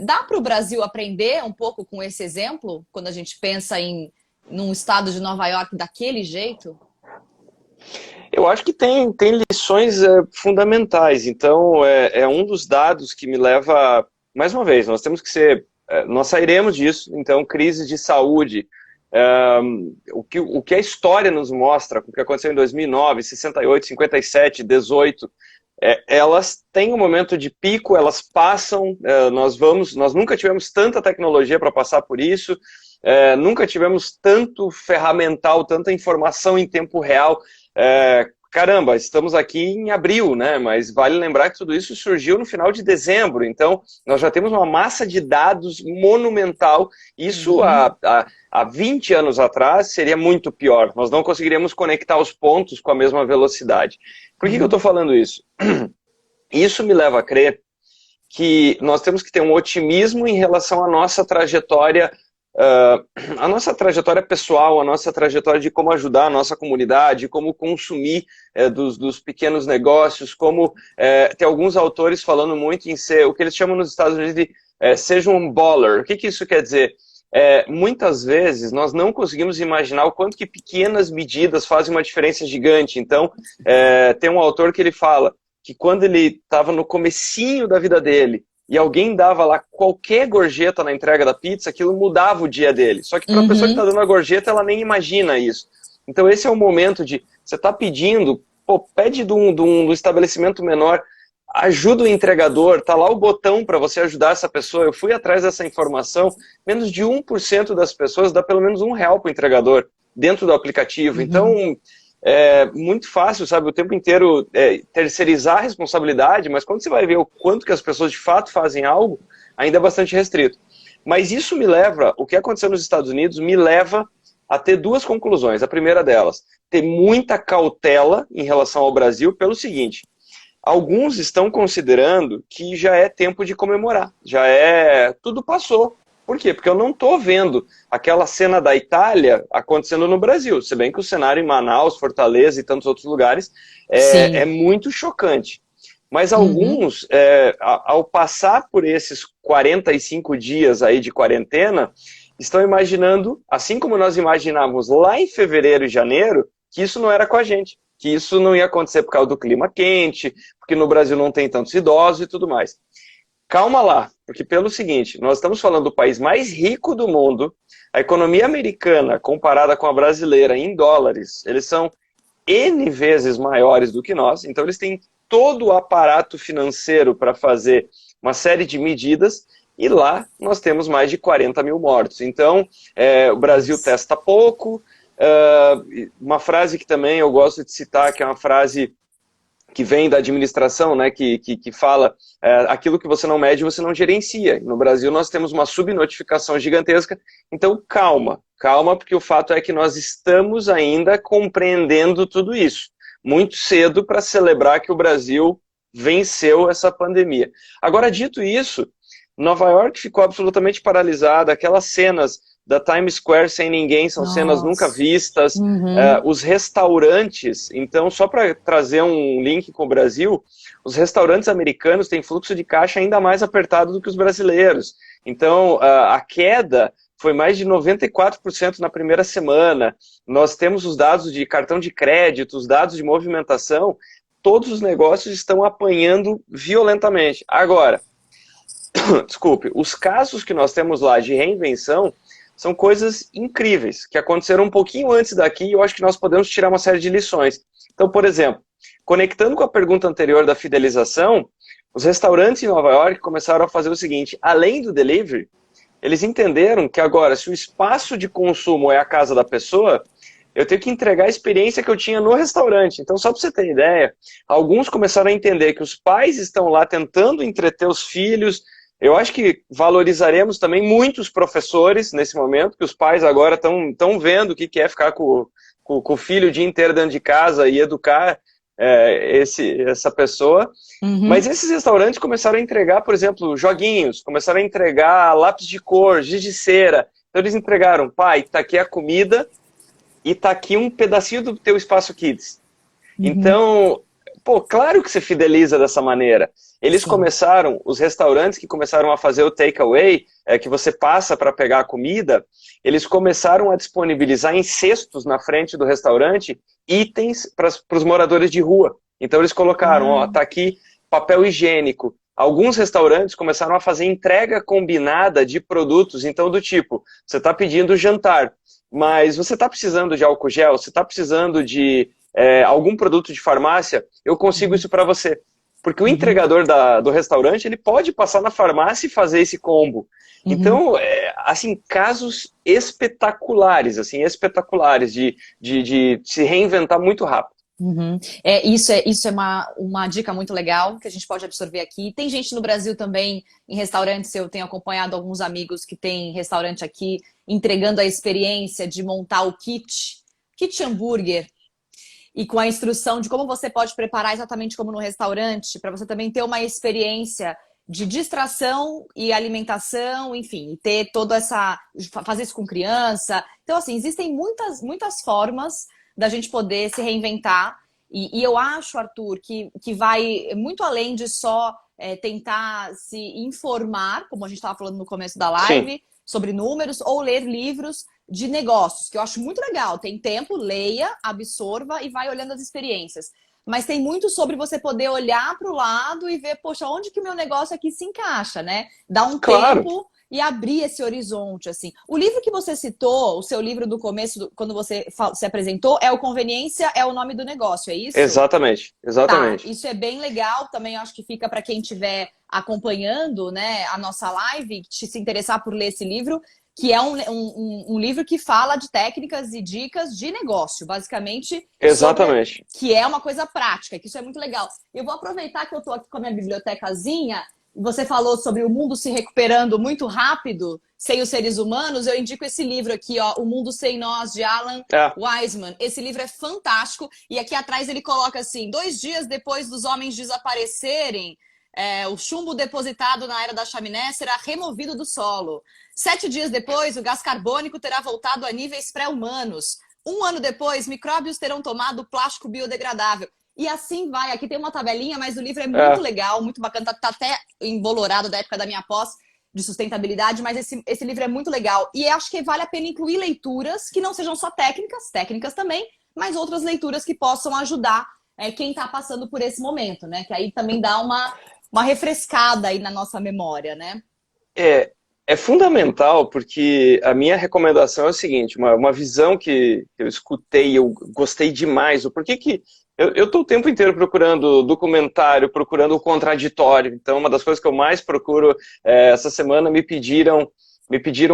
Dá para o Brasil aprender um pouco com esse exemplo, quando a gente pensa num estado de Nova York daquele jeito? Eu acho que tem lições fundamentais. Então, é um dos dados que me leva, mais uma vez, nós temos que ser, nós sairemos disso. Então, crises de saúde, o que a história nos mostra, o que aconteceu em 2009, 68, 57, 18, elas têm um momento de pico, elas passam, nós nunca tivemos tanta tecnologia para passar por isso, nunca tivemos tanto ferramental, tanta informação em tempo real. Caramba, estamos aqui em abril, né? Mas vale lembrar que tudo isso surgiu no final de dezembro, então nós já temos uma massa de dados monumental. Isso há 20 anos atrás seria muito pior, nós não conseguiríamos conectar os pontos com a mesma velocidade. Por que eu estou falando isso? Isso me leva a crer que nós temos que ter um otimismo em relação à nossa trajetória pessoal, a nossa trajetória de como ajudar a nossa comunidade, como consumir dos pequenos negócios, como tem alguns autores falando muito em ser, o que eles chamam nos Estados Unidos de seja um baller. O que isso quer dizer? Muitas vezes nós não conseguimos imaginar o quanto que pequenas medidas fazem uma diferença gigante. Então, tem um autor que ele fala que quando ele estava no comecinho da vida dele, e alguém dava lá qualquer gorjeta na entrega da pizza, aquilo mudava o dia dele. Só que para a pessoa que está dando a gorjeta, ela nem imagina isso. Então esse é o momento de, você está pedindo, pede de um estabelecimento menor, ajuda o entregador, tá lá o botão para você ajudar essa pessoa. Eu fui atrás dessa informação, menos de 1% das pessoas dá pelo menos R$1 para o entregador dentro do aplicativo. Então, muito fácil, sabe, o tempo inteiro terceirizar a responsabilidade, mas quando você vai ver o quanto que as pessoas de fato fazem algo, ainda é bastante restrito. Mas isso me leva, o que aconteceu nos Estados Unidos, me leva a ter duas conclusões. A primeira delas, ter muita cautela em relação ao Brasil pelo seguinte: alguns estão considerando que já é tempo de comemorar, tudo passou. Por quê? Porque eu não estou vendo aquela cena da Itália acontecendo no Brasil, se bem que o cenário em Manaus, Fortaleza e tantos outros lugares é muito chocante. Mas Uhum. alguns, ao passar por esses 45 dias aí de quarentena, estão imaginando, assim como nós imaginávamos lá em fevereiro e janeiro, que isso não era com a gente, que isso não ia acontecer por causa do clima quente, porque no Brasil não tem tantos idosos e tudo mais. Calma lá, porque pelo seguinte, nós estamos falando do país mais rico do mundo, a economia americana comparada com a brasileira em dólares, eles são N vezes maiores do que nós, então eles têm todo o aparato financeiro para fazer uma série de medidas, e lá nós temos mais de 40 mil mortos. Então, o Brasil Nossa. testa pouco. Uma frase que também eu gosto de citar, que é uma frase que vem da administração, né, que fala aquilo que você não mede, você não gerencia. No Brasil nós temos uma subnotificação gigantesca, então calma, calma, porque o fato é que nós estamos ainda compreendendo tudo isso. Muito cedo para celebrar que o Brasil venceu essa pandemia. Agora, dito isso, Nova York ficou absolutamente paralisada, aquelas cenas da Times Square sem ninguém, são cenas nunca Nossa. vistas. Uhum. Os restaurantes, então, só para trazer um link com o Brasil, os restaurantes americanos têm fluxo de caixa ainda mais apertado do que os brasileiros. Então, a queda foi mais de 94% na primeira semana. Nós temos os dados de cartão de crédito, os dados de movimentação, todos os negócios estão apanhando violentamente. Agora, desculpe, os casos que nós temos lá de reinvenção são coisas incríveis, que aconteceram um pouquinho antes daqui e eu acho que nós podemos tirar uma série de lições. Então, por exemplo, conectando com a pergunta anterior da fidelização, os restaurantes em Nova York começaram a fazer o seguinte, além do delivery, eles entenderam que agora, se o espaço de consumo é a casa da pessoa, eu tenho que entregar a experiência que eu tinha no restaurante. Então, só para você ter ideia, alguns começaram a entender que os pais estão lá tentando entreter os filhos. Eu acho que valorizaremos também muitos professores nesse momento, que os pais agora estão vendo o que é ficar com o filho o dia inteiro dentro de casa e educar essa pessoa. Mas Uhum. esses restaurantes começaram a entregar, por exemplo, joguinhos, começaram a entregar lápis de cor, giz de cera. Então eles entregaram, pai, tá aqui a comida, e tá aqui um pedacinho do teu espaço kids. Uhum. Então, pô, claro que você fideliza dessa maneira. Eles Sim. começaram, os restaurantes que começaram a fazer o takeaway, que você passa para pegar a comida, eles começaram a disponibilizar em cestos na frente do restaurante itens para os moradores de rua. Então eles colocaram, ó, Ah. tá aqui papel higiênico. Alguns restaurantes começaram a fazer entrega combinada de produtos, então do tipo, você está pedindo jantar, mas você está precisando de álcool gel, você está precisando de algum produto de farmácia, eu consigo Uhum. isso para você. Porque o Uhum. entregador do restaurante, ele pode passar na farmácia e fazer esse combo. Uhum. Então, assim, casos espetaculares, assim, espetaculares de se reinventar muito rápido. Uhum. Isso é uma dica muito legal que a gente pode absorver aqui. Tem gente no Brasil também, em restaurantes, eu tenho acompanhado alguns amigos que têm restaurante aqui, entregando a experiência de montar o kit hambúrguer, e com a instrução de como você pode preparar exatamente como no restaurante, para você também ter uma experiência de distração e alimentação, enfim, e ter toda essa. Fazer isso com criança. Então, assim, existem muitas formas da gente poder se reinventar. E eu acho, Arthur, que vai muito além de só tentar se informar, como a gente estava falando no começo da Sim, live, sobre números, ou ler livros de negócios, que eu acho muito legal. Tem tempo, leia, absorva e vai olhando as experiências. Mas tem muito sobre você poder olhar para o lado e ver, poxa, onde que o meu negócio aqui se encaixa, né? Dar um claro, tempo e abrir esse horizonte, assim. O livro que você citou, o seu livro do começo, quando você se apresentou, é o Conveniência, é o nome do negócio, é isso? exatamente, Tá, exatamente. isso é bem legal. Também acho que fica para quem estiver acompanhando, né, a nossa live, se interessar por ler esse livro, que é um livro que fala de técnicas e dicas de negócio, basicamente, sobre Exatamente. que é uma coisa prática, que isso é muito legal. Eu vou aproveitar que eu estou aqui com a minha bibliotecazinha. Você falou sobre o mundo se recuperando muito rápido, sem os seres humanos. Eu indico esse livro aqui, ó, O Mundo Sem Nós, de Alan É, Wiseman. Esse livro é fantástico. E aqui atrás ele coloca assim: 2 dias depois dos homens desaparecerem, o chumbo depositado na era da chaminé será removido do solo. 7 dias depois, o gás carbônico terá voltado a níveis pré-humanos. 1 ano depois, micróbios terão tomado plástico biodegradável. E assim vai. Aqui tem uma tabelinha, mas o livro é muito legal, muito bacana. Tá até embolorado da época da minha pós de sustentabilidade, mas esse livro é muito legal. E acho que vale a pena incluir leituras que não sejam só técnicas também, mas outras leituras que possam ajudar quem está passando por esse momento, né? Que aí também dá uma refrescada aí na nossa memória, né? É fundamental, porque a minha recomendação é o seguinte, uma visão que eu escutei e eu gostei demais, o porquê que eu estou o tempo inteiro procurando documentário, procurando o contraditório. Então, uma das coisas que eu mais procuro, essa semana me pediram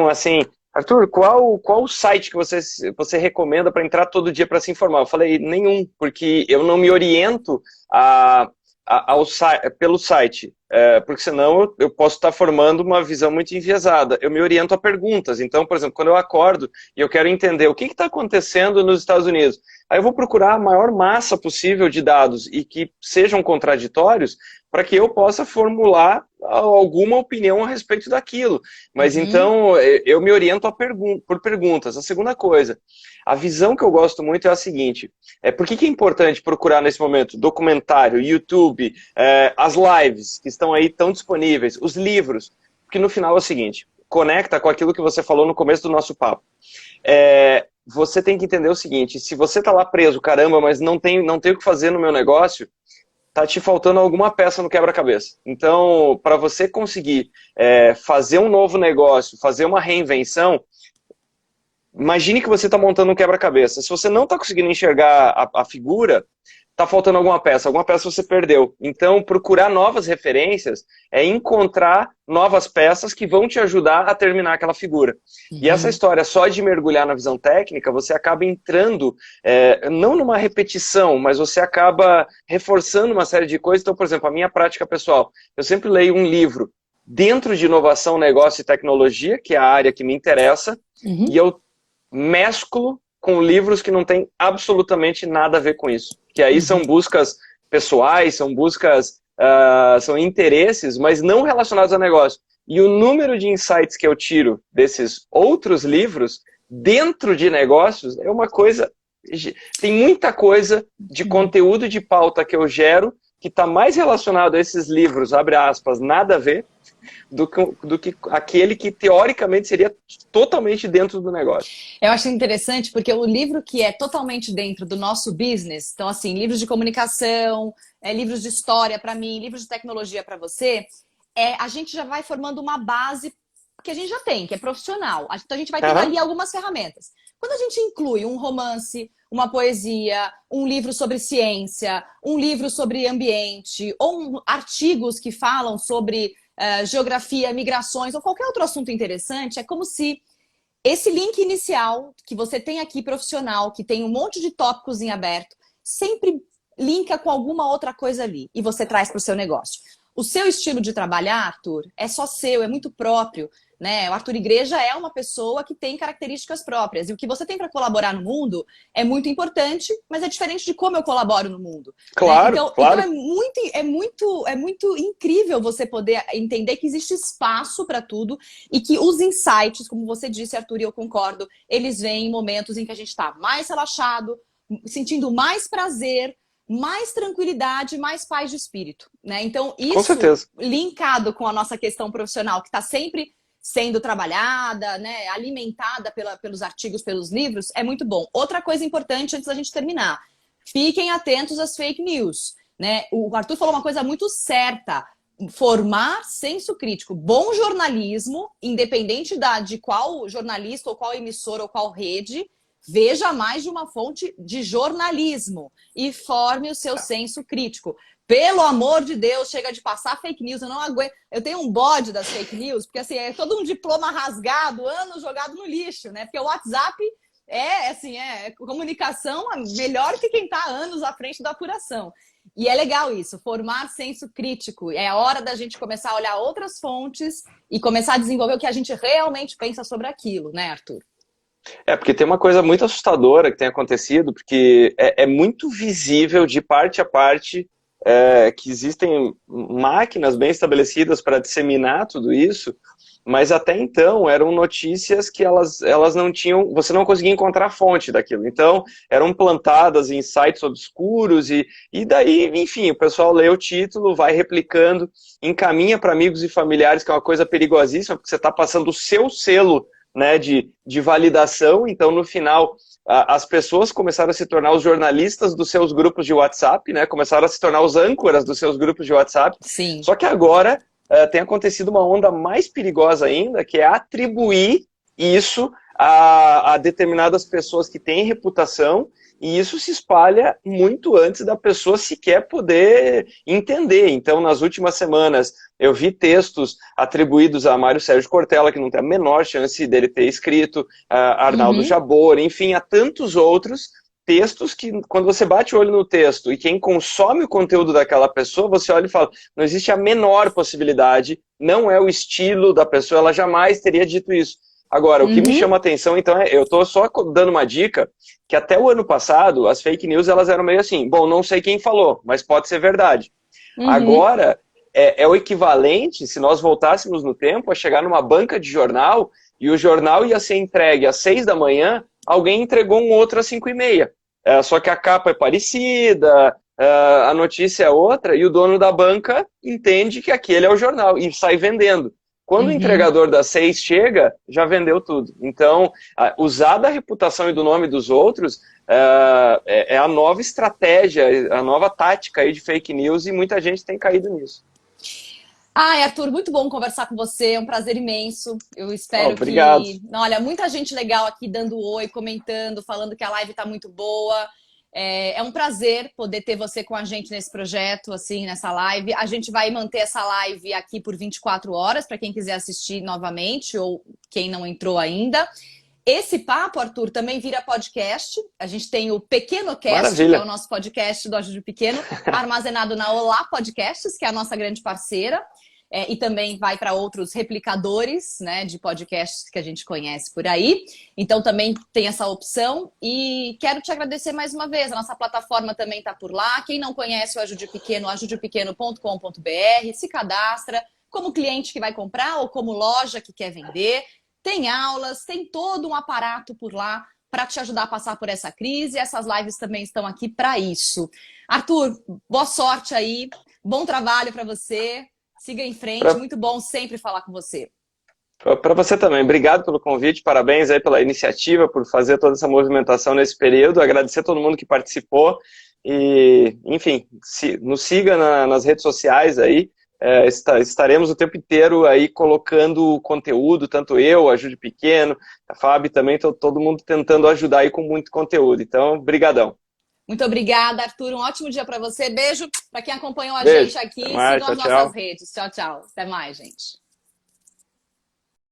assim, Arthur, qual o site que você recomenda para entrar todo dia para se informar? Eu falei, nenhum, porque eu não me oriento pelo site, porque senão eu posso estar formando uma visão muito enviesada. Eu me oriento a perguntas. Então, por exemplo, quando eu acordo e eu quero entender o que está acontecendo nos Estados Unidos, aí eu vou procurar a maior massa possível de dados e que sejam contraditórios para que eu possa formular alguma opinião a respeito daquilo. Mas então, eu me oriento por perguntas. A segunda coisa, a visão que eu gosto muito é a seguinte, por que é importante procurar nesse momento documentário, YouTube, as lives que estão aí tão disponíveis, os livros, porque no final é o seguinte, conecta com aquilo que você falou no começo do nosso papo. Você tem que entender o seguinte, se você está lá preso, caramba, mas não tem o que fazer no meu negócio, tá te faltando alguma peça no quebra-cabeça. Então, para você conseguir fazer um novo negócio, fazer uma reinvenção, imagine que você está montando um quebra-cabeça. Se você não está conseguindo enxergar a figura, está faltando alguma peça você perdeu. Então, procurar novas referências é encontrar novas peças que vão te ajudar a terminar aquela figura. E essa história só de mergulhar na visão técnica, você acaba entrando, não numa repetição, mas você acaba reforçando uma série de coisas. Então, por exemplo, a minha prática pessoal, eu sempre leio um livro dentro de inovação, negócio e tecnologia, que é a área que me interessa, e eu mesclo com livros que não têm absolutamente nada a ver com isso. Que aí são buscas pessoais, são buscas, são interesses, mas não relacionados a negócio. E o número de insights que eu tiro desses outros livros dentro de negócios é uma coisa... Tem muita coisa de conteúdo de pauta que eu gero que está mais relacionado a esses livros, abre aspas, nada a ver, do que aquele que teoricamente seria totalmente dentro do negócio. Eu acho interessante porque o livro que é totalmente dentro do nosso business, então assim, livros de comunicação, livros de história para mim, livros de tecnologia para você, a gente já vai formando uma base que a gente já tem, que é profissional. Então a gente vai tendo ali algumas ferramentas. Quando a gente inclui um romance, uma poesia, um livro sobre ciência, um livro sobre ambiente, ou artigos que falam sobre geografia, migrações ou qualquer outro assunto interessante, é como se esse link inicial que você tem aqui profissional, que tem um monte de tópicos em aberto, sempre linka com alguma outra coisa ali e você traz para o seu negócio. O seu estilo de trabalhar, Arthur, é só seu, é muito próprio, né? O Arthur Igreja é uma pessoa que tem características próprias e o que você tem para colaborar no mundo é muito importante, mas é diferente de como eu colaboro no mundo. Claro, né? Então é muito incrível você poder entender que existe espaço para tudo e que os insights, como você disse, Arthur, e eu concordo, eles vêm em momentos em que a gente está mais relaxado, sentindo mais prazer, mais tranquilidade, mais paz de espírito, né? Então, isso linkado com a nossa questão profissional, que está sempre sendo trabalhada, né, alimentada pelos artigos, pelos livros, é muito bom. Outra coisa importante antes da gente terminar, fiquem atentos às fake news, né? O Arthur falou uma coisa muito certa, formar senso crítico. Bom jornalismo, independente de qual jornalista, ou qual emissora, ou qual rede, veja mais de uma fonte de jornalismo e forme o seu senso crítico. Pelo amor de Deus, chega de passar fake news, eu não aguento. Eu tenho um bode das fake news, porque assim, é todo um diploma rasgado, anos jogado no lixo, né? Porque o WhatsApp é comunicação melhor que quem está anos à frente da apuração. E é legal isso, formar senso crítico. É a hora da gente começar a olhar outras fontes e começar a desenvolver o que a gente realmente pensa sobre aquilo, né, Arthur? Porque tem uma coisa muito assustadora que tem acontecido, porque é muito visível de parte a parte que existem máquinas bem estabelecidas para disseminar tudo isso, mas até então eram notícias que elas não tinham, você não conseguia encontrar a fonte daquilo. Então, eram plantadas em sites obscuros e daí, enfim, o pessoal lê o título, vai replicando, encaminha para amigos e familiares, que é uma coisa perigosíssima, porque você está passando o seu selo, né, de validação. Então, no final, as pessoas começaram a se tornar os jornalistas dos seus grupos de WhatsApp, né, começaram a se tornar os âncoras dos seus grupos de WhatsApp. Sim. Só que agora tem acontecido uma onda mais perigosa ainda, que é atribuir isso a determinadas pessoas que têm reputação, e isso se espalha muito antes da pessoa sequer poder entender. Então, nas últimas semanas, eu vi textos atribuídos a Mário Sérgio Cortella, que não tem a menor chance dele ter escrito, a Arnaldo Jabor, enfim, a tantos outros textos que, quando você bate o olho no texto e quem consome o conteúdo daquela pessoa, você olha e fala, não existe a menor possibilidade, não é o estilo da pessoa, ela jamais teria dito isso. Agora, o que me chama a atenção, então, eu estou só dando uma dica, que até o ano passado, as fake news, elas eram meio assim, bom, não sei quem falou, mas pode ser verdade. Agora, é o equivalente, se nós voltássemos no tempo, a chegar numa banca de jornal, e o jornal ia ser entregue às 6 da manhã, alguém entregou um outro às 5h30. Só que a capa é parecida, a notícia é outra, e o dono da banca entende que aquele é o jornal, e sai vendendo. Quando o entregador das 6 chega, já vendeu tudo. Então, usar da reputação e do nome dos outros é a nova estratégia, a nova tática aí de fake news, e muita gente tem caído nisso. Ai, Arthur, muito bom conversar com você, é um prazer imenso. Eu espero obrigado. Olha, muita gente legal aqui dando oi, comentando, falando que a live está muito boa. É um prazer poder ter você com a gente nesse projeto, assim, nessa live. A gente vai manter essa live aqui por 24 horas, para quem quiser assistir novamente ou quem não entrou ainda. Esse papo, Arthur, também vira podcast. A gente tem o Pequeno Cast, Maravilha. que é o nosso podcast do Ajude Pequeno, armazenado na Olá Podcasts, que é a nossa grande parceira. E também vai para outros replicadores, né, de podcasts que a gente conhece por aí. Então também tem essa opção. E quero te agradecer mais uma vez. A nossa plataforma também está por lá. Quem não conhece o Ajude Pequeno, ajudepequeno.com.br, se cadastra como cliente que vai comprar ou como loja que quer vender. Tem aulas, tem todo um aparato por lá para te ajudar a passar por essa crise. Essas lives também estão aqui para isso. Arthur, boa sorte aí. Bom trabalho para você. Siga em frente, muito bom sempre falar com você. Para você também, obrigado pelo convite, parabéns aí pela iniciativa, por fazer toda essa movimentação nesse período, agradecer a todo mundo que participou e, enfim, nos siga nas redes sociais aí, estaremos o tempo inteiro aí colocando conteúdo, tanto eu, a Ajude Pequeno, a Fábio também, todo mundo tentando ajudar aí com muito conteúdo, então, brigadão. Muito obrigada, Arthur. Um ótimo dia para você. Beijo para quem acompanhou a Beijo. gente aqui. Até mais. Sigam as nossas redes. Tchau, tchau. Até mais, gente.